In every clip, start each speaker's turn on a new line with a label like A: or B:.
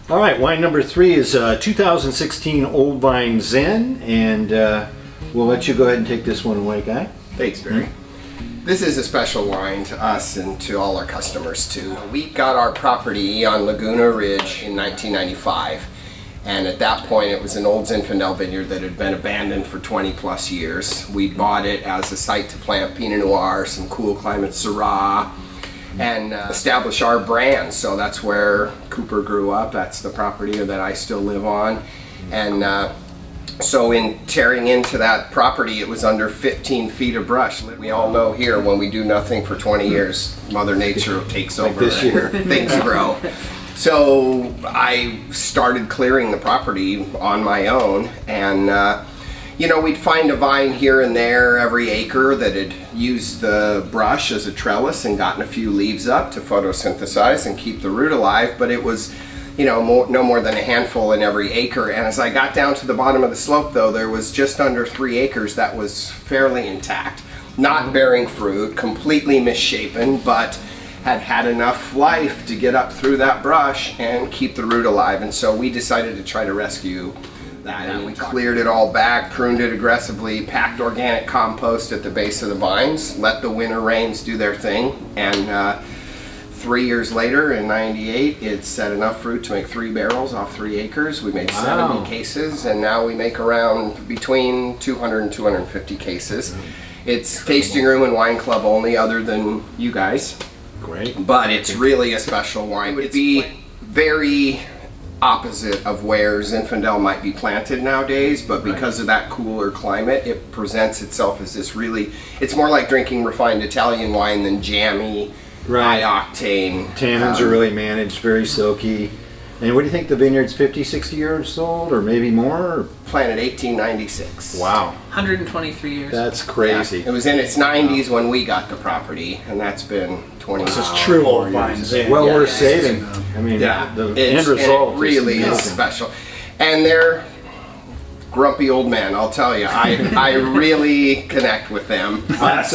A: All right, wine number 3 is 2016 Old Vine Zen, and we'll let you go ahead and take this one away, Guy.
B: Thanks, Barry. This is a special wine to us and to all our customers too. We got our property on Laguna Ridge in 1995, and at that point it was an Old Zinfandel vineyard that had been abandoned for 20 plus years. We bought it as a site to plant Pinot Noir, some cool climate Syrah, and establish our brand. So that's where Cooper grew up. That's the property that I still live on. And so in tearing into that property, it was under 15 feet of brush. We all know here when we do nothing for 20 years, Mother Nature takes over
A: this year.
B: and things grow. So I started clearing the property on my own, and you know, we'd find a vine here and there every acre that had used the brush as a trellis and gotten a few leaves up to photosynthesize and keep the root alive, but it was, you know, no more than a handful in every acre. And as I got down to the bottom of the slope, though, there was just under 3 acres that was fairly intact, not bearing fruit, completely misshapen, but had had enough life to get up through that brush and keep the root alive. And so we decided to try to rescue that, and we cleared it all back, pruned it aggressively, packed organic compost at the base of the vines, let the winter rains do their thing, and 3 years later, in '98, it set enough fruit to make 3 barrels off 3 acres. We made 70 cases, and now we make around between 200 and 250 cases. It's tasting room and wine club only, other than you guys.
A: Great.
B: But it's really a special wine. It would be very opposite of where Zinfandel might be planted nowadays, but because of that cooler climate, it presents itself as this really, it's more like drinking refined Italian wine than jammy, high octane.
A: Tannins are really managed, very silky. And what do you think, the vineyard's 50, 60 years old, or maybe more?
B: Planted 1896.
A: Wow.
C: 123 years.
A: That's crazy.
B: Yeah. It was in its 90s when we got the property, and that's been 20 years.
D: This is true Old Vine Zinfandel.
A: Well worth
B: Yeah.
A: saving. I mean, the end result
B: it really is
A: amazing.
B: special. And they're grumpy old men, I'll tell you. I really connect with them. But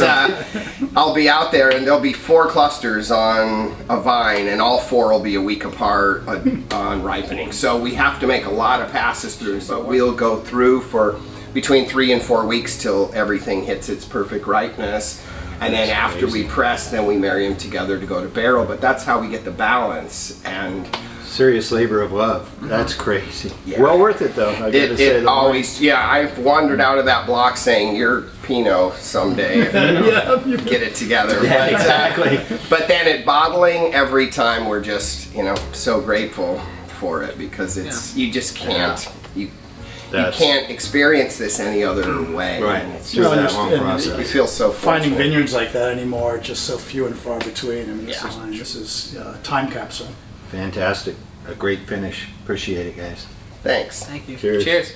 B: I'll be out there and there'll be 4 clusters on a vine, and all 4 will be a week apart on ripening. So we have to make a lot of passes through. So we'll go through for between 3 and 4 weeks till everything hits its perfect ripeness. And then after we press, then we marry them together to go to barrel. But that's how we get the balance. And
A: serious labor of love. That's crazy.
B: Yeah.
A: Well worth it, though. I gotta say.
B: It always, yeah. I've wandered out of that block saying, "You're Pinot someday if you get it together."
A: Yeah, exactly.
B: But then at bottling, every time we're just, you know, so grateful for it, because it's you just can't you can't experience this any other way.
A: Right.
B: And it's
A: Through
B: just,
A: that long
D: and
A: process.
B: we feel so
D: Finding
B: fortunate.
D: vineyards like that anymore are just so few and far between. I mean,
B: Yeah.
D: this is a time capsule.
A: Fantastic. A great finish. Appreciate it, guys.
B: Thanks.
C: Thank you.
A: Cheers.
C: Cheers.